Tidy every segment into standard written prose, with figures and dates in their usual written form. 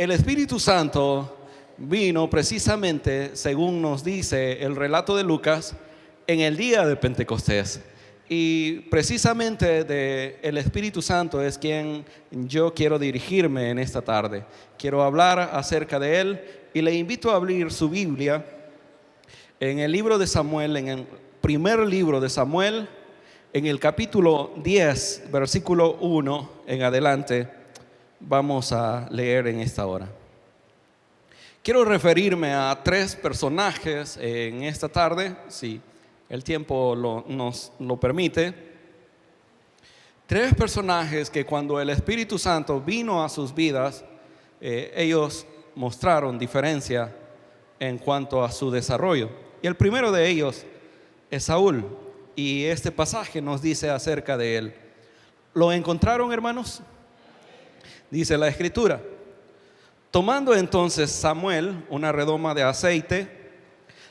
El Espíritu Santo vino precisamente, según nos dice el relato de Lucas, en el día de Pentecostés. Y precisamente el Espíritu Santo es quien yo quiero dirigirme en esta tarde. Quiero hablar acerca de Él y le invito a abrir su Biblia en el libro de Samuel, en el primer libro de Samuel, en el capítulo 10, versículo 1 en adelante. Vamos a leer en esta hora. Quiero referirme a tres personajes en esta tarde, si el tiempo nos lo permite. Tres personajes que cuando el Espíritu Santo vino a sus vidas, ellos mostraron diferencia en cuanto a su desarrollo. Y el primero de ellos es Saúl, y este pasaje nos dice acerca de él. ¿Lo encontraron, hermanos? Dice la Escritura: tomando entonces Samuel una redoma de aceite,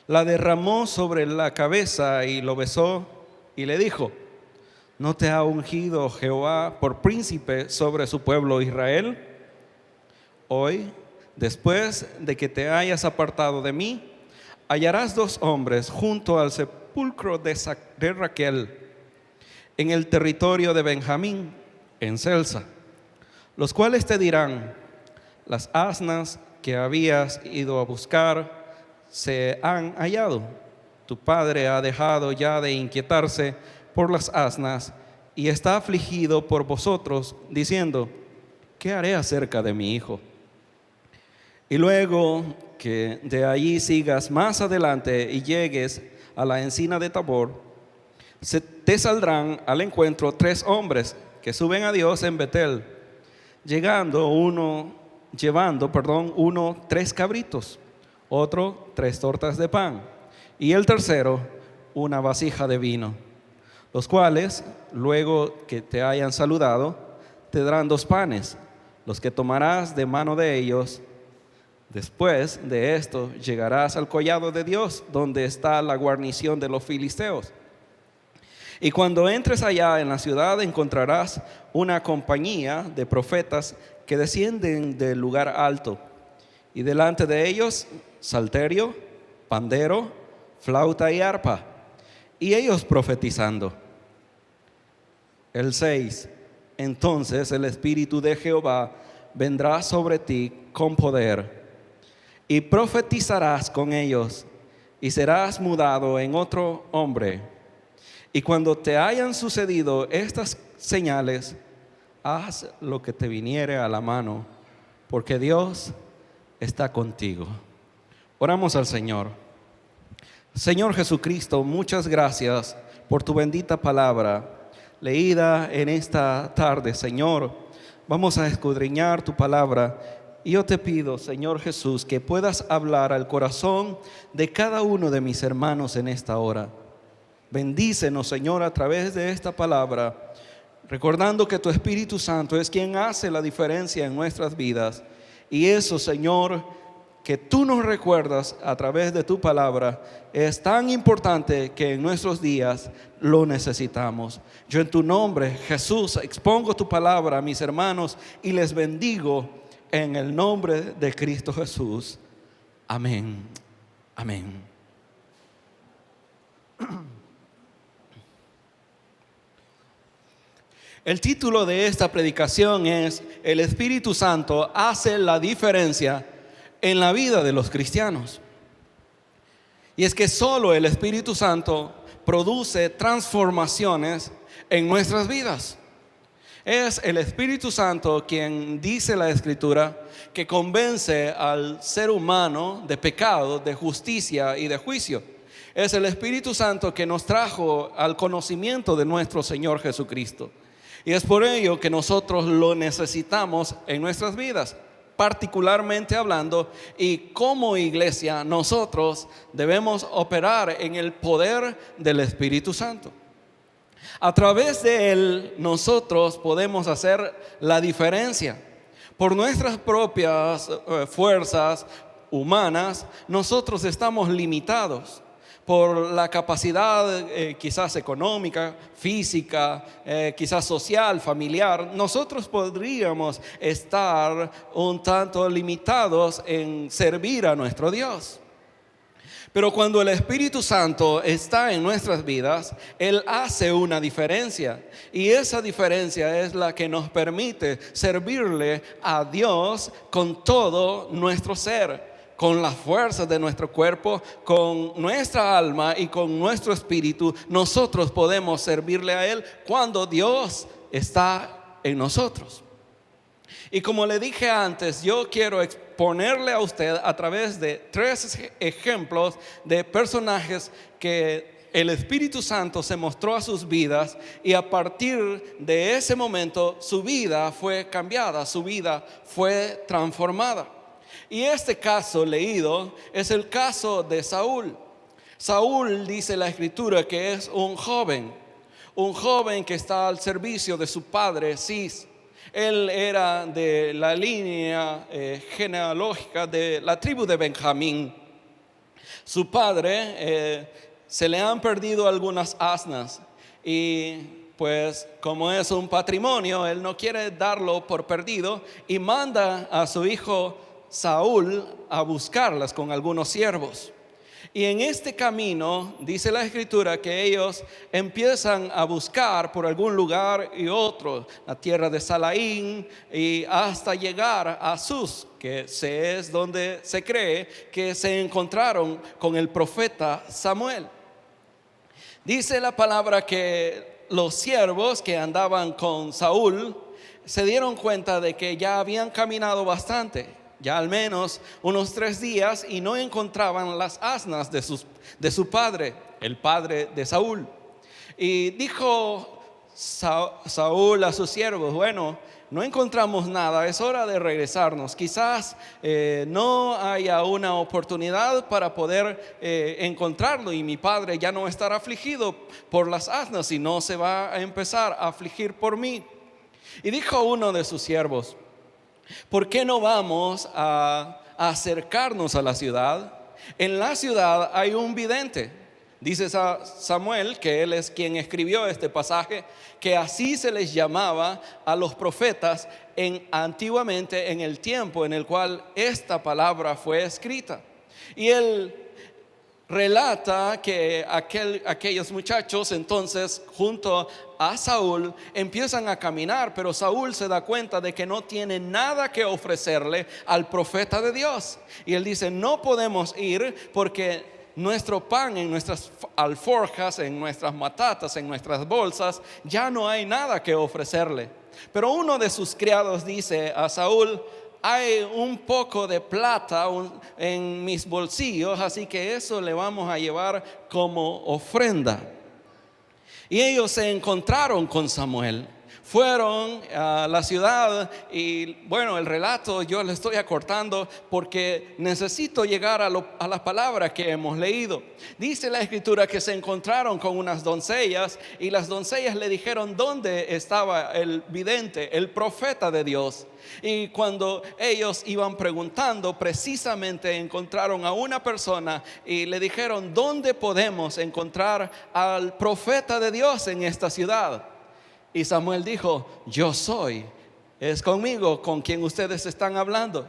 la derramó sobre la cabeza y lo besó y le dijo: ¿no te ha ungido Jehová por príncipe sobre su pueblo Israel? Hoy, después de que te hayas apartado de mí, hallarás dos hombres junto al sepulcro de Raquel, en el territorio de Benjamín, en Selsa, los cuales te dirán: las asnas que habías ido a buscar se han hallado. Tu padre ha dejado ya de inquietarse por las asnas y está afligido por vosotros, diciendo: ¿qué haré acerca de mi hijo? Y luego que de allí sigas más adelante y llegues a la encina de Tabor, te saldrán al encuentro tres hombres que suben a Dios en Betel, llevando uno 3 cabritos, otro 3 tortas de pan, y el tercero una vasija de vino, los cuales, luego que te hayan saludado, te darán 2 panes, los que tomarás de mano de ellos. Después de esto llegarás al collado de Dios, donde está la guarnición de los filisteos. Y cuando entres allá en la ciudad, encontrarás una compañía de profetas que descienden del lugar alto, y delante de ellos salterio, pandero, flauta y arpa, y ellos profetizando. El 6: entonces el Espíritu de Jehová vendrá sobre ti con poder, y profetizarás con ellos, y serás mudado en otro hombre. Y cuando te hayan sucedido estas señales, haz lo que te viniere a la mano, porque Dios está contigo. Oramos al Señor. Señor Jesucristo, muchas gracias por tu bendita palabra leída en esta tarde. Señor, vamos a escudriñar tu palabra. Y yo te pido, Señor Jesús, que puedas hablar al corazón de cada uno de mis hermanos en esta hora. Bendícenos, Señor, a través de esta palabra, recordando que tu Espíritu Santo es quien hace la diferencia en nuestras vidas. Y eso, Señor, que tú nos recuerdas a través de tu palabra, es tan importante que en nuestros días lo necesitamos. Yo en tu nombre, Jesús, expongo tu palabra a mis hermanos y les bendigo en el nombre de Cristo Jesús. Amén. Amén. El título de esta predicación es: el Espíritu Santo hace la diferencia en la vida de los cristianos. Y es que solo el Espíritu Santo produce transformaciones en nuestras vidas. Es el Espíritu Santo quien, dice la Escritura, que convence al ser humano de pecado, de justicia y de juicio. Es el Espíritu Santo que nos trajo al conocimiento de nuestro Señor Jesucristo. Y es por ello que nosotros lo necesitamos en nuestras vidas, particularmente hablando, y como iglesia nosotros debemos operar en el poder del Espíritu Santo. A través de Él nosotros podemos hacer la diferencia. Por nuestras propias fuerzas humanas nosotros estamos limitados. por la capacidad quizás económica, física, quizás social, familiar, nosotros podríamos estar un tanto limitados en servir a nuestro Dios. Pero cuando el Espíritu Santo está en nuestras vidas, Él hace una diferencia. Y esa diferencia es la que nos permite servirle a Dios con todo nuestro ser, con las fuerzas de nuestro cuerpo, con nuestra alma y con nuestro espíritu. Nosotros podemos servirle a Él cuando Dios está en nosotros. Y como le dije antes, yo quiero exponerle a usted a través de 3 ejemplos de personajes que el Espíritu Santo se mostró a sus vidas, y a partir de ese momento su vida fue cambiada, su vida fue transformada. Y este caso leído es el caso de Saúl. Saúl, dice la Escritura, que es un joven que está al servicio de su padre Cis. Él era de la línea genealógica de la tribu de Benjamín. Su padre se le han perdido algunas asnas, y pues como es un patrimonio, él no quiere darlo por perdido y manda a su hijo Saúl a buscarlas con algunos siervos. Y en este camino dice la Escritura que ellos empiezan a buscar por algún lugar y otro, la tierra de Salaín, y hasta llegar a Sus, que es donde se cree que se encontraron con el profeta Samuel. Dice la palabra que los siervos que andaban con Saúl se dieron cuenta de que ya habían caminado bastante, ya al menos unos 3 días, y no encontraban las asnas de su padre, el padre de Saúl. Y dijo Saúl a sus siervos: bueno, no encontramos nada, es hora de regresarnos. Quizás no haya una oportunidad para poder encontrarlo, y mi padre ya no estará afligido por las asnas y no se va a empezar a afligir por mí. Y dijo uno de sus siervos: ¿por qué no vamos a acercarnos a la ciudad? En la ciudad hay un vidente. Dice Samuel, que él es quien escribió este pasaje, que así se les llamaba a los profetas antiguamente, en el tiempo en el cual esta palabra fue escrita. Y él relata que aquellos muchachos entonces junto a Saúl empiezan a caminar, pero Saúl se da cuenta de que no tiene nada que ofrecerle al profeta de Dios. Y él dice: no podemos ir porque nuestro pan en nuestras alforjas, en nuestras matatas, en nuestras bolsas, ya no hay nada que ofrecerle. Pero uno de sus criados dice a Saúl: hay un poco de plata en mis bolsillos, así que eso le vamos a llevar como ofrenda. Y ellos se encontraron con Samuel, fueron a la ciudad, y bueno, el relato yo le estoy acortando porque necesito llegar a la palabra que hemos leído. Dice la Escritura que se encontraron con unas doncellas, y las doncellas le dijeron dónde estaba el vidente, el profeta de Dios. Y cuando ellos iban preguntando, precisamente encontraron a una persona y le dijeron: ¿dónde podemos encontrar al profeta de Dios en esta ciudad? Y Samuel dijo: yo soy, es conmigo con quien ustedes están hablando,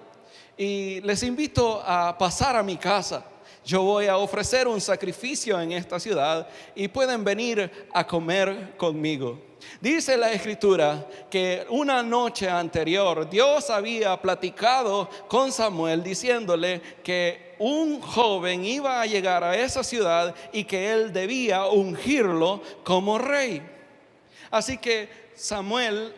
y les invito a pasar a mi casa. Yo voy a ofrecer un sacrificio en esta ciudad y pueden venir a comer conmigo. Dice la Escritura que una noche anterior Dios había platicado con Samuel diciéndole que un joven iba a llegar a esa ciudad y que él debía ungirlo como rey. Así que Samuel,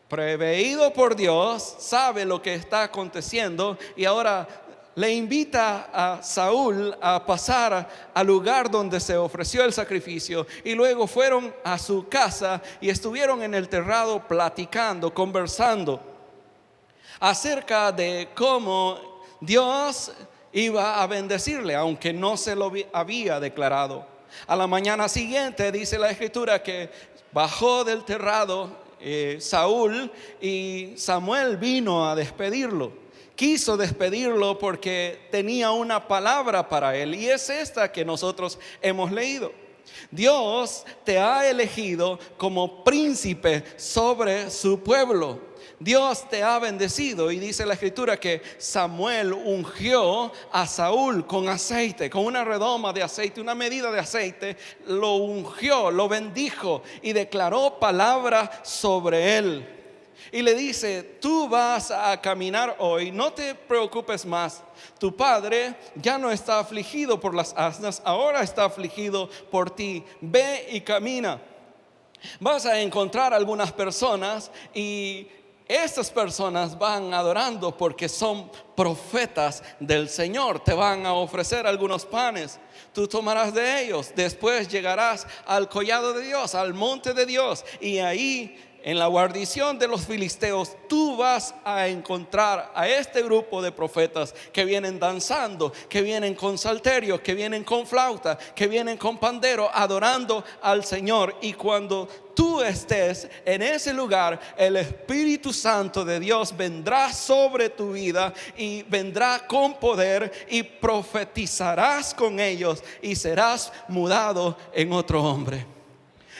preveído por Dios, sabe lo que está aconteciendo, y ahora le invita a Saúl a pasar al lugar donde se ofreció el sacrificio, y luego fueron a su casa y estuvieron en el terrado platicando, conversando acerca de cómo Dios iba a bendecirle, aunque no se lo había declarado. A la mañana siguiente dice la Escritura que bajó del terrado Saúl, y Samuel vino a despedirlo. quiso despedirlo porque tenía una palabra para él, y es esta que nosotros hemos leído. Dios te ha elegido como príncipe sobre su pueblo. Dios te ha bendecido, y dice la escritura que Samuel ungió a Saúl con aceite, con una redoma de aceite, una medida de aceite. Lo ungió, lo bendijo y declaró palabra sobre él. Y le dice: tú vas a caminar hoy, no te preocupes más. Tu padre ya no está afligido por las asnas, ahora está afligido por ti. Ve y camina. Vas a encontrar algunas personas, y estas personas van adorando porque son profetas del Señor. Te van a ofrecer algunos panes, tú tomarás de ellos. Después llegarás al collado de Dios, al monte de Dios, y ahí, en la guarnición de los filisteos, tú vas a encontrar a este grupo de profetas que vienen danzando, que vienen con salterio, que vienen con flauta, que vienen con pandero, adorando al Señor. Y cuando tú estés en ese lugar, el Espíritu Santo de Dios vendrá sobre tu vida y vendrá con poder, y profetizarás con ellos y serás mudado en otro hombre.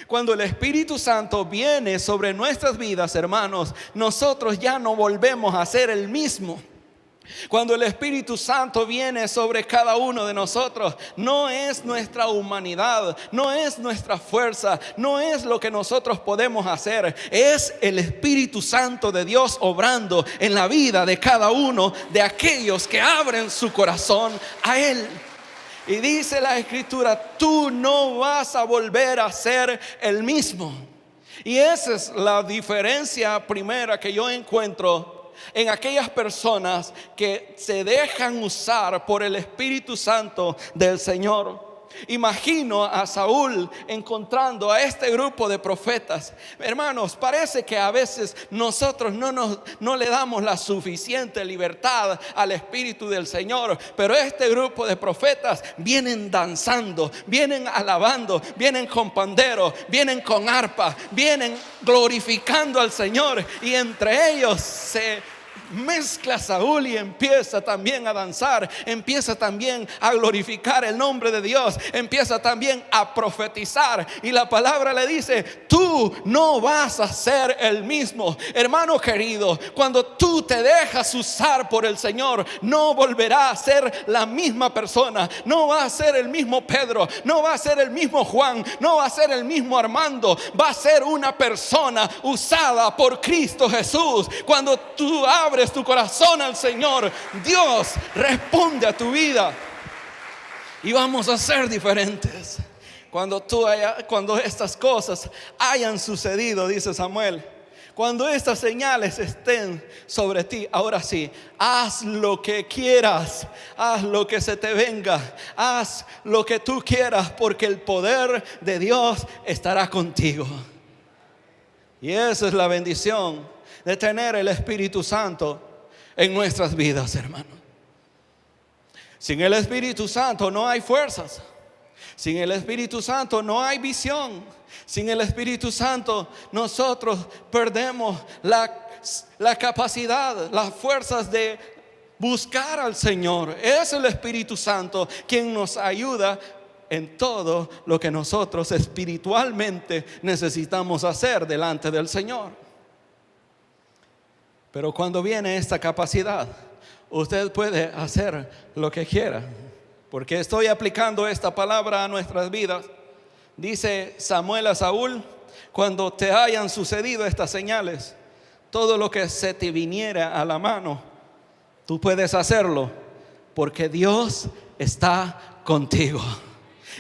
Cuando el Espíritu Santo viene sobre nuestras vidas, hermanos, nosotros ya no volvemos a ser el mismo. Cuando el Espíritu Santo viene sobre cada uno de nosotros, no es nuestra humanidad, no es nuestra fuerza, no es lo que nosotros podemos hacer. Es el Espíritu Santo de Dios obrando en la vida de cada uno de aquellos que abren su corazón a Él. Y dice la escritura: tú no vas a volver a ser el mismo. Y esa es la diferencia primera que yo encuentro en aquellas personas que se dejan usar por el Espíritu Santo del Señor. Imagino a Saúl encontrando a este grupo de profetas. Hermanos, parece que a veces nosotros no le damos la suficiente libertad al Espíritu del Señor, pero este grupo de profetas vienen danzando, vienen alabando, vienen con pandero, vienen con arpa, vienen glorificando al Señor, y entre ellos se mezcla Saúl y empieza también a danzar, empieza también a glorificar el nombre de Dios, empieza también a profetizar. Y la palabra le dice: tú no vas a ser el mismo. Hermano querido, cuando tú te dejas usar por el Señor, no volverá a ser la misma persona. No va a ser el mismo Pedro, no va a ser el mismo Juan, no va a ser el mismo Armando. Va a ser una persona usada por Cristo Jesús. Cuando tú abres tu corazón al Señor, Dios responde a tu vida y vamos a ser diferentes. Cuando estas cosas hayan sucedido, dice Samuel, cuando estas señales estén sobre ti, ahora sí, haz lo que quieras, haz lo que se te venga, haz lo que tú quieras, porque el poder de Dios estará contigo. Y esa es la bendición de tener el Espíritu Santo en nuestras vidas, hermanos. Sin el Espíritu Santo no hay fuerzas. Sin el Espíritu Santo no hay visión. Sin el Espíritu Santo nosotros perdemos la capacidad, las fuerzas de buscar al Señor. Es el Espíritu Santo quien nos ayuda en todo lo que nosotros espiritualmente necesitamos hacer delante del Señor. Pero cuando viene esta capacidad, usted puede hacer lo que quiera, porque estoy aplicando esta palabra a nuestras vidas. Dice Samuel a Saúl: cuando te hayan sucedido estas señales, todo lo que se te viniera a la mano, tú puedes hacerlo, porque Dios está contigo.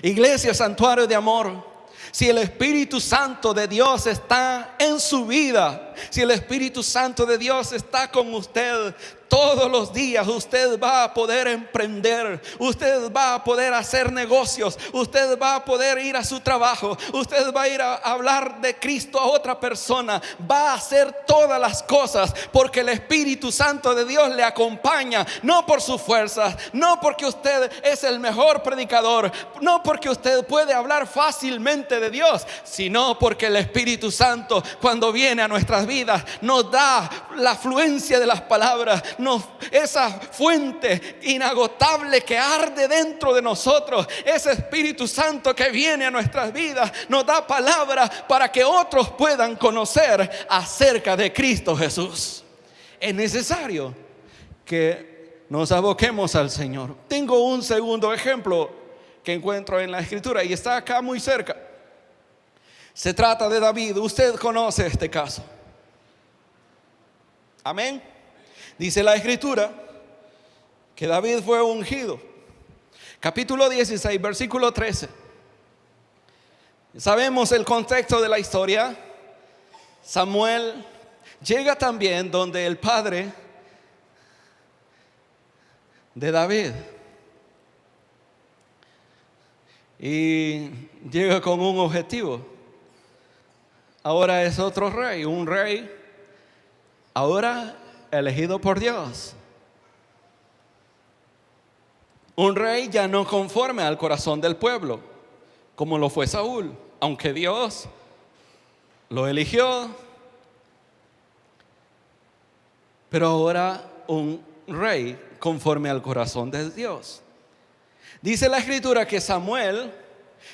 Iglesia, santuario de amor, si el Espíritu Santo de Dios está en su vida, si el Espíritu Santo de Dios está con usted, todos los días usted va a poder emprender, usted va a poder hacer negocios, usted va a poder ir a su trabajo, usted va a ir a hablar de Cristo a otra persona, va a hacer todas las cosas porque el Espíritu Santo de Dios le acompaña, no por sus fuerzas, no porque usted es el mejor predicador, no porque usted puede hablar fácilmente de Dios, sino porque el Espíritu Santo, cuando viene a nuestras vidas, nos da la fluencia de las palabras, esa fuente inagotable que arde dentro de nosotros, ese Espíritu Santo que viene a nuestras vidas, nos da palabras para que otros puedan conocer acerca de Cristo Jesús. Es necesario que nos aboquemos al Señor. Tengo un segundo ejemplo que encuentro en la Escritura y está acá muy cerca. Se trata de David. Usted conoce este caso. Amén. Dice la Escritura que David fue ungido. Capítulo 16, versículo 13. Sabemos el contexto de la historia. Samuel llega también donde el padre de David y llega con un objetivo. Ahora es otro rey, un rey ahora elegido por Dios, un rey ya no conforme al corazón del pueblo como lo fue Saúl, aunque Dios lo eligió, pero ahora un rey conforme al corazón de Dios. Dice la Escritura que Samuel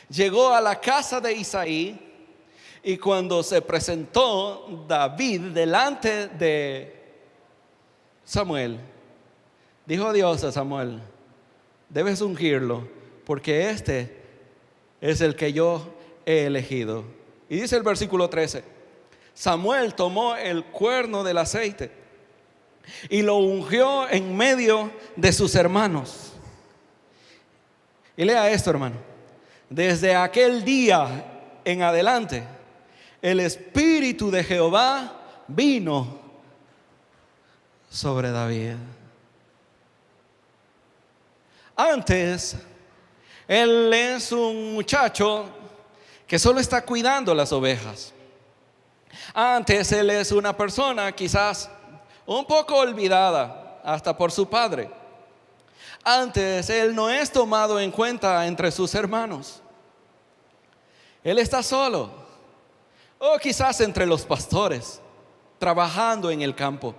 llegó a la casa de Isaí y cuando se presentó David delante de Samuel, dijo Dios a Samuel: debes ungirlo porque este es el que yo he elegido. Y dice el versículo 13: Samuel tomó el cuerno del aceite y lo ungió en medio de sus hermanos. Y lea esto, hermano. Desde aquel día en adelante, el Espíritu de Jehová vino sobre David. Antes, él es un muchacho que solo está cuidando las ovejas. Antes, él es una persona quizás un poco olvidada hasta por su padre. Antes, él no es tomado en cuenta entre sus hermanos. Él está solo, o quizás entre los pastores, trabajando en el campo.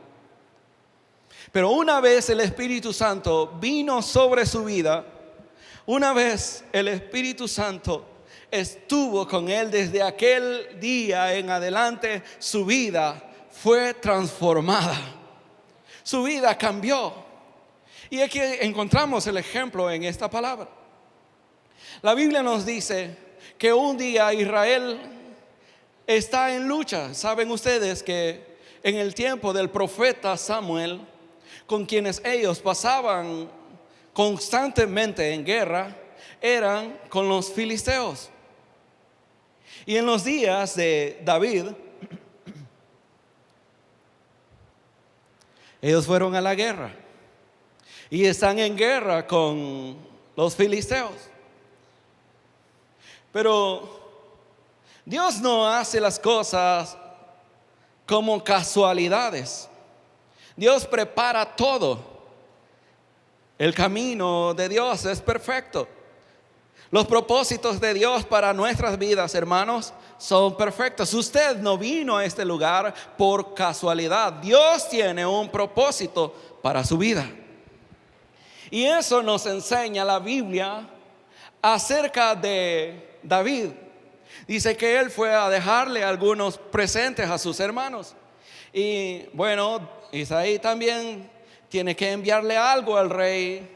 Pero una vez el Espíritu Santo vino sobre su vida, una vez el Espíritu Santo estuvo con él, desde aquel día en adelante su vida fue transformada. Su vida cambió. Y aquí encontramos el ejemplo en esta palabra. La Biblia nos dice que un día Israel está en lucha. Saben ustedes que en el tiempo del profeta Samuel, con quienes ellos pasaban constantemente en guerra, eran con los filisteos. Y en los días de David, ellos fueron a la guerra y están en guerra con los filisteos. Pero Dios no hace las cosas como casualidades. Dios prepara todo. El camino de Dios es perfecto. Los propósitos de Dios para nuestras vidas, hermanos, son perfectos. Usted no vino a este lugar por casualidad. Dios tiene un propósito para su vida. Y eso nos enseña la Biblia acerca de David. Dice que él fue a dejarle algunos presentes a sus hermanos. Y bueno, Isaí también tiene que enviarle algo al rey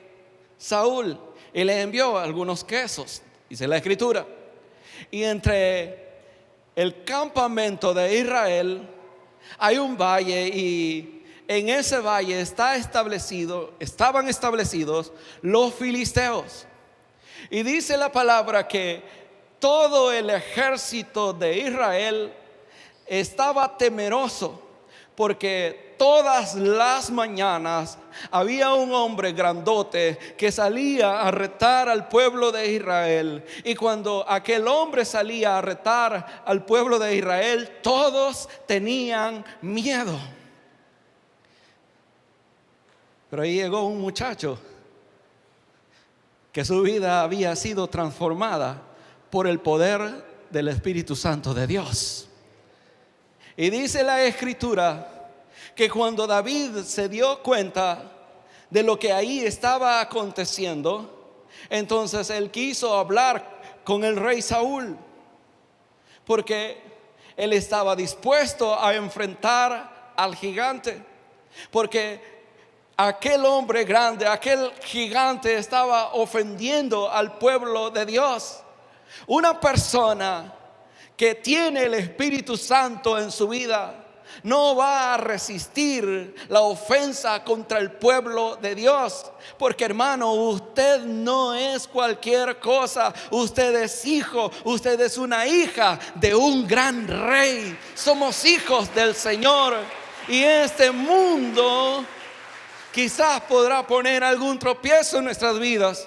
Saúl. Y le envió algunos quesos, dice la Escritura. Y entre el campamento de Israel hay un valle, y en ese valle estaban establecidos los filisteos. Y dice la palabra que todo el ejército de Israel estaba temeroso, porque todas las mañanas había un hombre grandote que salía a retar al pueblo de Israel. Y cuando aquel hombre salía a retar al pueblo de Israel, todos tenían miedo. Pero ahí llegó un muchacho que su vida había sido transformada por el poder del Espíritu Santo de Dios. Y dice la Escritura que cuando David se dio cuenta de lo que ahí estaba aconteciendo, entonces él quiso hablar con el rey Saúl, porque él estaba dispuesto a enfrentar al gigante, porque aquel hombre grande, aquel gigante estaba ofendiendo al pueblo de Dios. Una persona que tiene el Espíritu Santo en su vida no va a resistir la ofensa contra el pueblo de Dios, porque hermano, usted no es cualquier cosa. Usted es hijo, usted es una hija de un gran rey. Somos hijos del Señor, y este mundo quizás podrá poner algún tropiezo en nuestras vidas,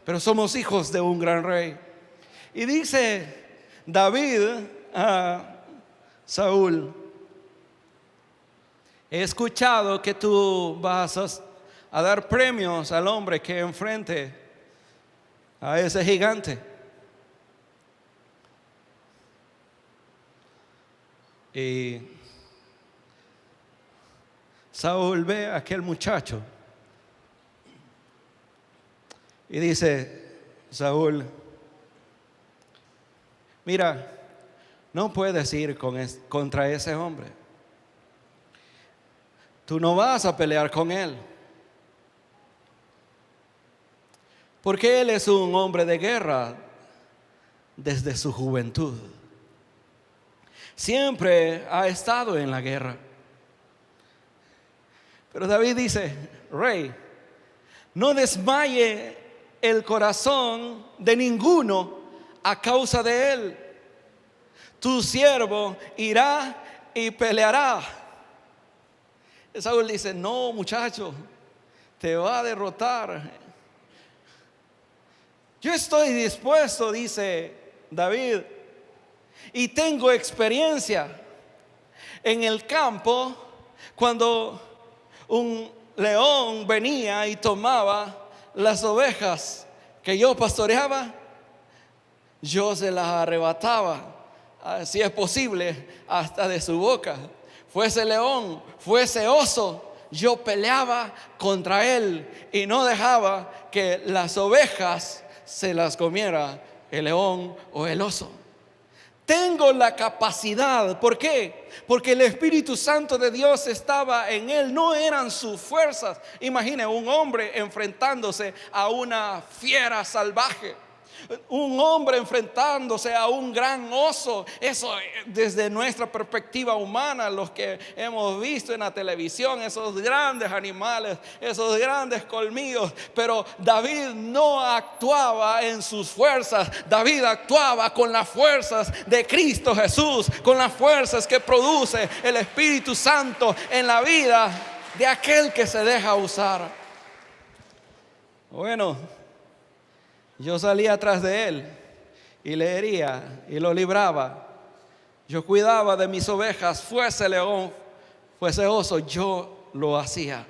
pero somos hijos de un gran rey. Y dice David a Saúl: he escuchado que tú vas a dar premios al hombre que enfrente a ese gigante. Y Saúl ve a aquel muchacho y dice: Saúl, mira, no puedes ir contra ese hombre. Tú no vas a pelear con él, porque él es un hombre de guerra desde su juventud. Siempre ha estado en la guerra. Pero David dice: rey, no desmaye el corazón de ninguno a causa de él. Tu siervo irá y peleará. Saúl dice: no, muchacho, te va a derrotar. Yo estoy dispuesto, dice David, y tengo experiencia en el campo. Cuando un león venía y tomaba las ovejas que yo pastoreaba, yo se las arrebataba, si es posible, hasta de su boca. Fuese león, fuese oso, yo peleaba contra él y no dejaba que las ovejas se las comiera el león o el oso. Tengo la capacidad. ¿Por qué? Porque el Espíritu Santo de Dios estaba en él. No eran sus fuerzas. Imagine un hombre enfrentándose a una fiera salvaje, un hombre enfrentándose a un gran oso. Eso, desde nuestra perspectiva humana, los que hemos visto en la televisión, esos grandes animales, esos grandes colmillos. Pero David no actuaba en sus fuerzas. David actuaba con las fuerzas de Cristo Jesús, con las fuerzas que produce el Espíritu Santo en la vida de aquel que se deja usar. Bueno, yo salía atrás de él y le hería y lo libraba. Yo cuidaba de mis ovejas, fuese león, fuese oso, yo lo hacía.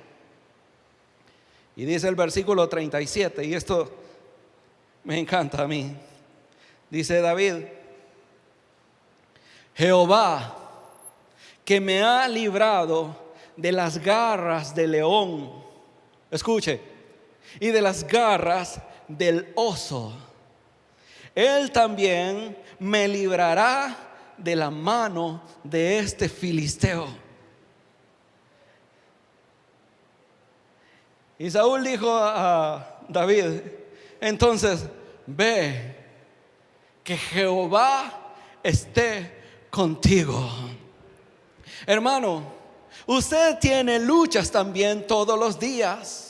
Y dice el versículo 37, y esto me encanta a mí. Dice David: Jehová, que me ha librado de las garras del león, escuche, y de las garras del oso, él también me librará de la mano de este filisteo. Y Saúl dijo a David: entonces ve, que Jehová esté contigo. Hermano, usted tiene luchas también todos los días.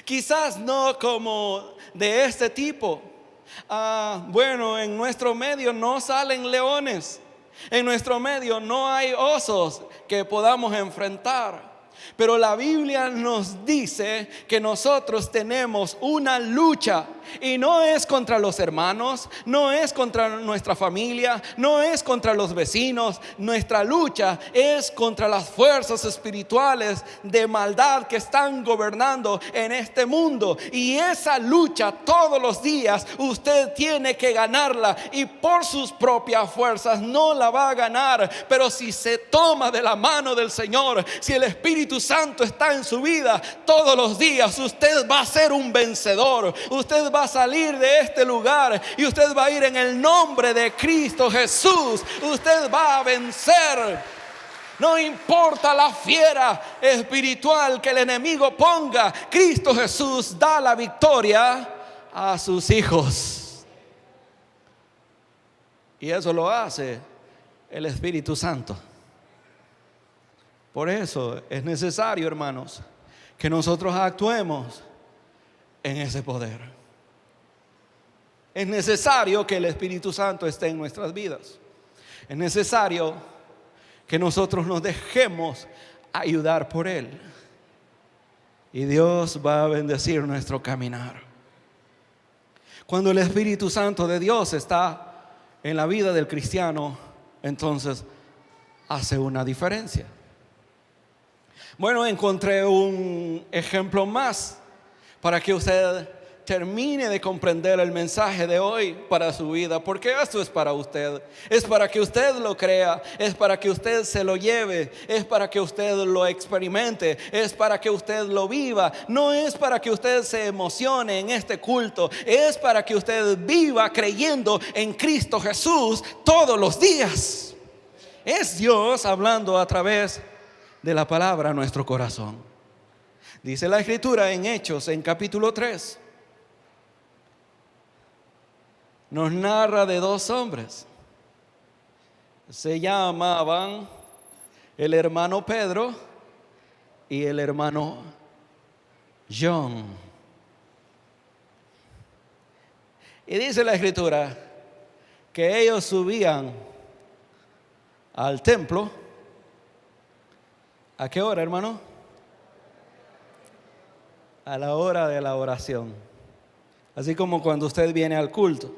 Quizás no como de este tipo. Bueno, en nuestro medio no salen leones. En nuestro medio no hay osos que podamos enfrentar. Pero la Biblia nos dice que nosotros tenemos una lucha, y no es contra los hermanos, no es contra nuestra familia, no es contra los vecinos. Nuestra lucha es contra las fuerzas espirituales de maldad que están gobernando en este mundo. Y esa lucha todos los días usted tiene que ganarla, y por sus propias fuerzas no la va a ganar. Pero si se toma de la mano del Señor, si el Espíritu Santo está en su vida todos los días, usted va a ser un vencedor. Usted va a salir de este lugar y usted va a ir en el nombre de Cristo Jesús. Usted va a vencer. No importa la fiera espiritual que el enemigo ponga, Cristo Jesús da la victoria a sus hijos. Y eso lo hace el Espíritu Santo. Por eso es necesario, hermanos, que nosotros actuemos en ese poder. Es necesario que el Espíritu Santo esté en nuestras vidas. Es necesario que nosotros nos dejemos ayudar por Él. Y Dios va a bendecir nuestro caminar. Cuando el Espíritu Santo de Dios está en la vida del cristiano, entonces hace una diferencia. Bueno, encontré un ejemplo más para que usted termine de comprender el mensaje de hoy para su vida, porque esto es para usted, es para que usted lo crea, es para que usted se lo lleve, es para que usted lo experimente, es para que usted lo viva. No es para que usted se emocione en este culto, es para que usted viva creyendo en Cristo Jesús todos los días. Es Dios hablando a través de la palabra a nuestro corazón. Dice la Escritura en Hechos, en capítulo 3, nos narra de dos hombres. Se llamaban el hermano Pedro y el hermano John. Y dice la Escritura que ellos subían al templo. ¿A qué hora, hermano? A la hora de la oración. Así como cuando usted viene al culto.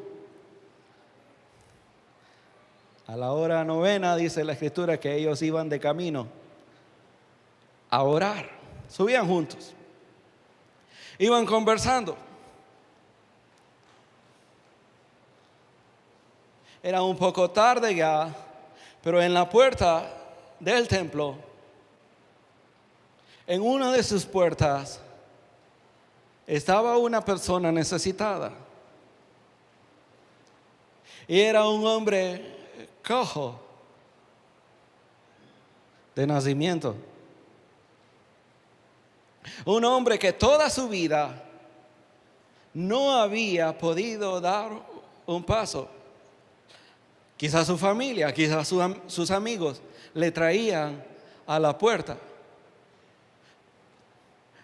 A la hora novena dice la Escritura que ellos iban de camino a orar. Subían juntos. Iban conversando. Era un poco tarde ya, pero en la puerta del templo, en una de sus puertas, estaba una persona necesitada. Y era un hombre cojo de nacimiento. Un hombre que toda su vida no había podido dar un paso. Quizás su familia, quizás sus amigos le traían a la puerta.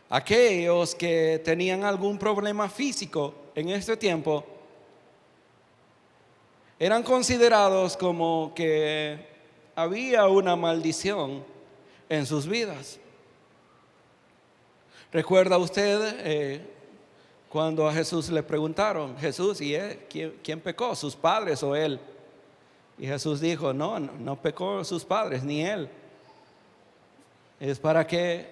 Aquellos que tenían algún problema físico en este tiempo eran considerados como que había una maldición en sus vidas. ¿Recuerda usted cuando a Jesús le preguntaron, Jesús, ¿y quién pecó? ¿Sus padres o él? Y Jesús dijo, no pecó sus padres ni él. Es para que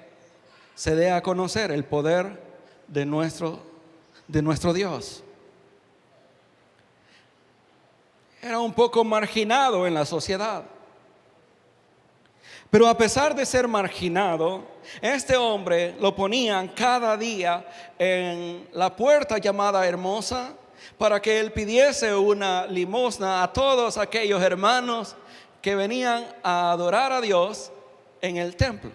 se dé a conocer el poder de nuestro Dios. Era un poco marginado en la sociedad. Pero a pesar de ser marginado, este hombre lo ponían cada día en la puerta llamada Hermosa para que él pidiese una limosna a todos aquellos hermanos que venían a adorar a Dios en el templo.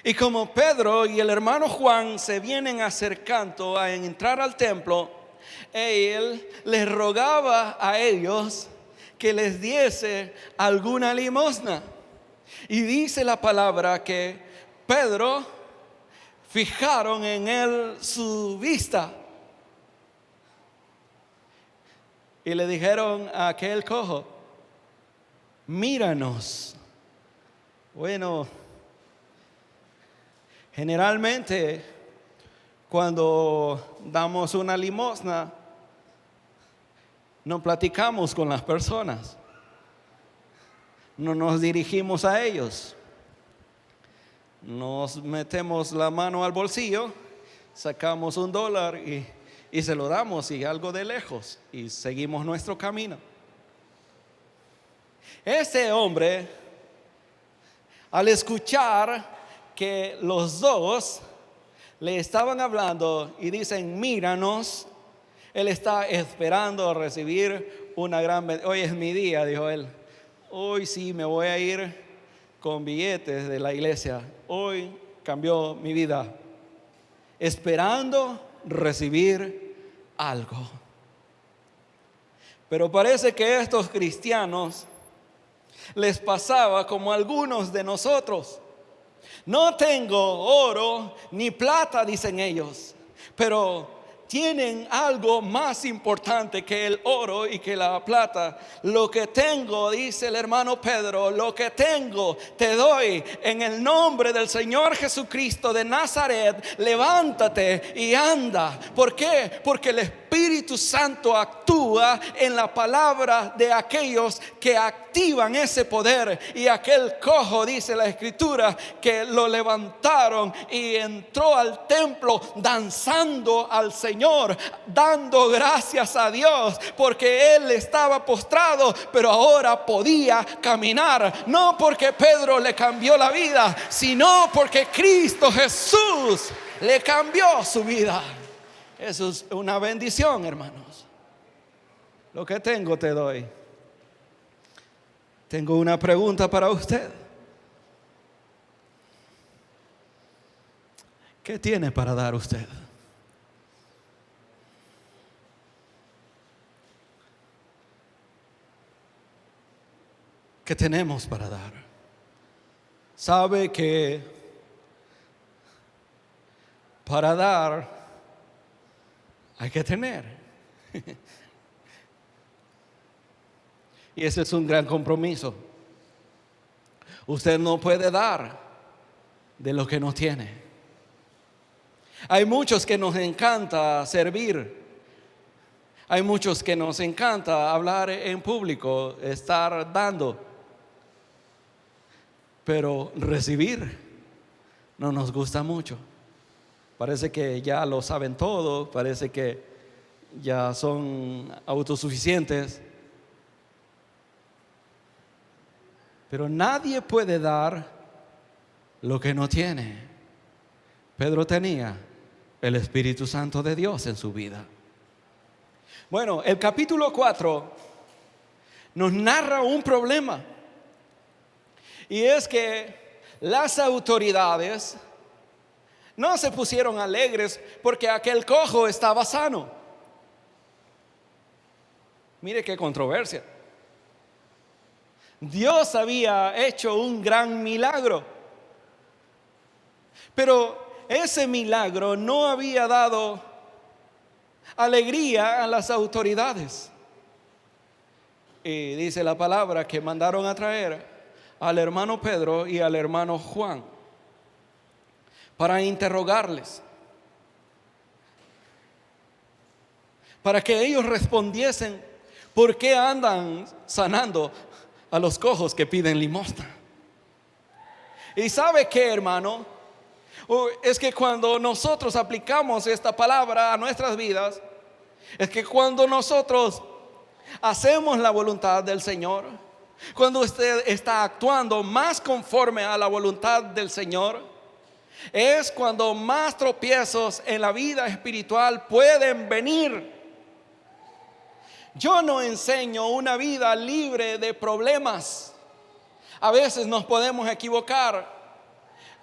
Y como Pedro y el hermano Juan se vienen acercando a entrar al templo, él les rogaba a ellos que les diese alguna limosna. Y dice la palabra que Pedro fijaron en él su vista y le dijeron a aquel cojo, míranos. Bueno, Generalmente, cuando damos una limosna, no platicamos con las personas, no nos dirigimos a ellos, nos metemos la mano al bolsillo, sacamos $1 y se lo damos, y algo de lejos, y seguimos nuestro camino. Este hombre, al escuchar que los dos le estaban hablando y dicen, míranos, él está esperando recibir una gran bendición. Hoy es mi día, dijo él. Hoy sí me voy a ir con billetes de la iglesia. Hoy cambió mi vida. Esperando recibir algo. Pero parece que a estos cristianos les pasaba como a algunos de nosotros. No tengo oro ni plata, dicen ellos, pero tienen algo más importante que el oro y que la plata. Lo que tengo, dice el hermano Pedro, lo que tengo te doy en el nombre del Señor Jesucristo de Nazaret. Levántate y anda. ¿Por qué? Porque el Espíritu Santo actúa en la palabra de aquellos que activan ese poder. Y aquel cojo, dice la Escritura, que lo levantaron y entró al templo danzando al Señor, dando gracias a Dios, porque él estaba postrado, pero ahora podía caminar. No porque Pedro le cambió la vida, sino porque Cristo Jesús le cambió su vida. Eso es una bendición, hermanos. Lo que tengo te doy. Tengo una pregunta para usted. ¿Qué tiene para dar usted? ¿Qué tenemos para dar? Sabe que para dar hay que tener. Y ese es un gran compromiso. Usted no puede dar de lo que no tiene. Hay muchos que nos encanta servir. Hay muchos que nos encanta hablar en público, estar dando. Pero recibir no nos gusta mucho. Parece que ya lo saben todo, parece que ya son autosuficientes. Pero nadie puede dar lo que no tiene. Pedro tenía el Espíritu Santo de Dios en su vida. Bueno, el capítulo 4 nos narra un problema. Y es que las autoridades no se pusieron alegres porque aquel cojo estaba sano. Mire qué controversia. Dios había hecho un gran milagro, pero ese milagro no había dado alegría a las autoridades. Y dice la palabra que mandaron a traer al hermano Pedro y al hermano Juan para interrogarles, para que ellos respondiesen por qué andan sanando a los cojos que piden limosna. Y sabe qué, hermano, es que cuando nosotros aplicamos esta palabra a nuestras vidas, es que cuando nosotros hacemos la voluntad del Señor, cuando usted está actuando más conforme a la voluntad del Señor, es cuando más tropiezos en la vida espiritual pueden venir. Yo no enseño una vida libre de problemas. A veces nos podemos equivocar,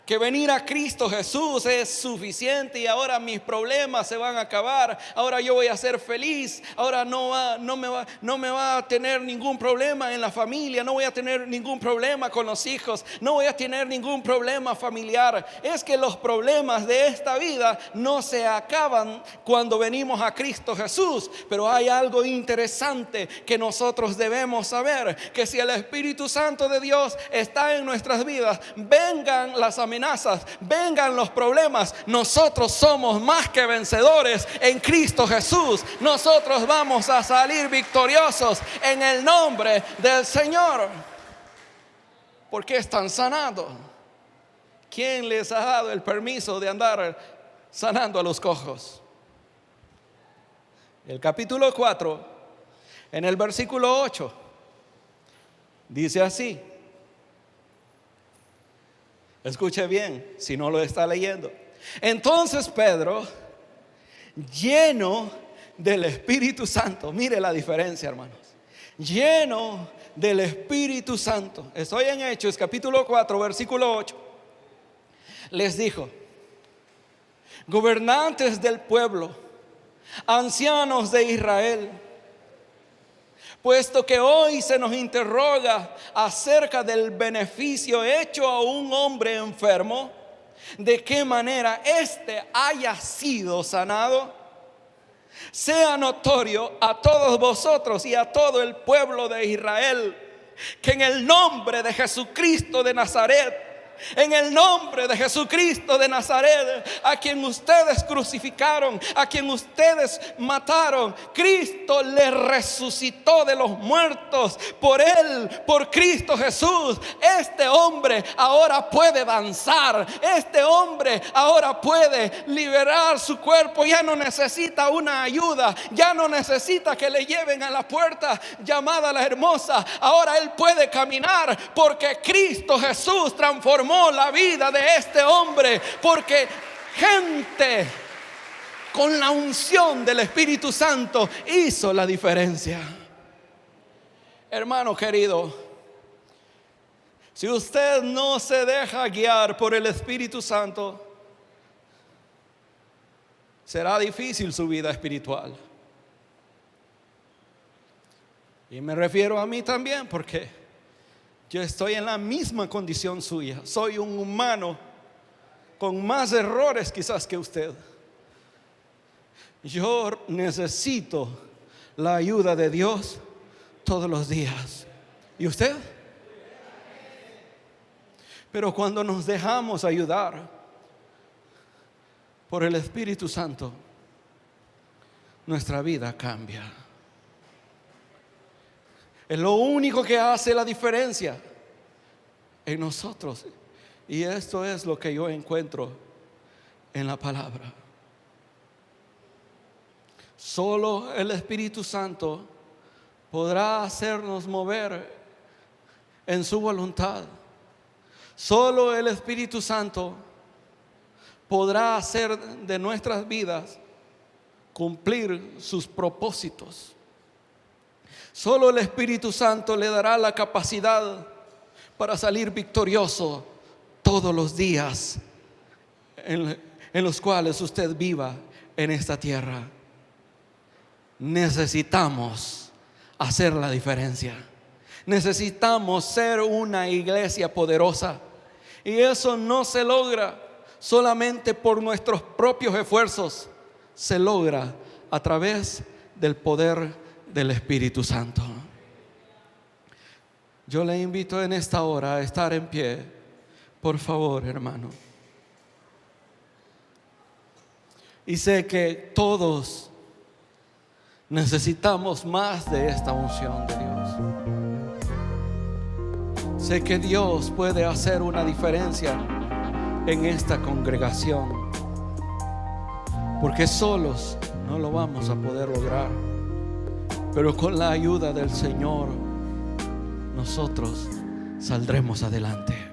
que venir a Cristo Jesús es suficiente y ahora mis problemas se van a acabar, ahora yo voy a ser feliz, ahora no me va a tener ningún problema en la familia, no voy a tener ningún problema con los hijos, no voy a tener ningún problema familiar. Es que los problemas de esta vida no se acaban cuando venimos a Cristo Jesús. Pero hay algo interesante que nosotros debemos saber, que si el Espíritu Santo de Dios está en nuestras vidas, vengan las amenazas amenazas, vengan los problemas, nosotros somos más que vencedores en Cristo Jesús. Nosotros vamos a salir victoriosos en el nombre del Señor. ¿Por qué están sanando? ¿Quién les ha dado el permiso de andar sanando a los cojos? El capítulo 4, en el versículo 8, dice así. Escuche bien, si no lo está leyendo. Entonces Pedro, lleno del Espíritu Santo, mire la diferencia, hermanos, lleno del Espíritu Santo, estoy en Hechos capítulo 4 versículo 8, les dijo: gobernantes del pueblo, ancianos de Israel, puesto que hoy se nos interroga acerca del beneficio hecho a un hombre enfermo, de qué manera éste haya sido sanado, sea notorio a todos vosotros y a todo el pueblo de Israel que en el nombre de Jesucristo de Nazaret, en el nombre de Jesucristo de Nazaret, a quien ustedes crucificaron, a quien ustedes mataron, Cristo le resucitó de los muertos. Por él, por Cristo Jesús, este hombre ahora puede danzar. Este hombre ahora puede liberar su cuerpo. Ya no necesita una ayuda, ya no necesita que le lleven a la puerta llamada La Hermosa. Ahora él puede caminar porque Cristo Jesús transformó la vida de este hombre, porque gente con la unción del Espíritu Santo hizo la diferencia. Hermano querido, si usted no se deja guiar por el Espíritu Santo, será difícil su vida espiritual. Y me refiero a mí también, porque yo estoy en la misma condición suya. Soy un humano con más errores quizás que usted. Yo necesito la ayuda de Dios todos los días. ¿Y usted? Pero cuando nos dejamos ayudar por el Espíritu Santo, nuestra vida cambia. Es lo único que hace la diferencia en nosotros. Y esto es lo que yo encuentro en la palabra. Solo el Espíritu Santo podrá hacernos mover en su voluntad. Solo el Espíritu Santo podrá hacer de nuestras vidas cumplir sus propósitos. Solo el Espíritu Santo le dará la capacidad para salir victorioso todos los días en los cuales usted viva en esta tierra. Necesitamos hacer la diferencia. Necesitamos ser una iglesia poderosa. Y eso no se logra solamente por nuestros propios esfuerzos. Se logra a través del poder del Espíritu Santo. Yo le invito en esta hora a estar en pie, por favor, hermano. Y sé que todos necesitamos más de esta unción de Dios. Sé que Dios puede hacer una diferencia en esta congregación, porque solos no lo vamos a poder lograr. Pero con la ayuda del Señor, nosotros saldremos adelante.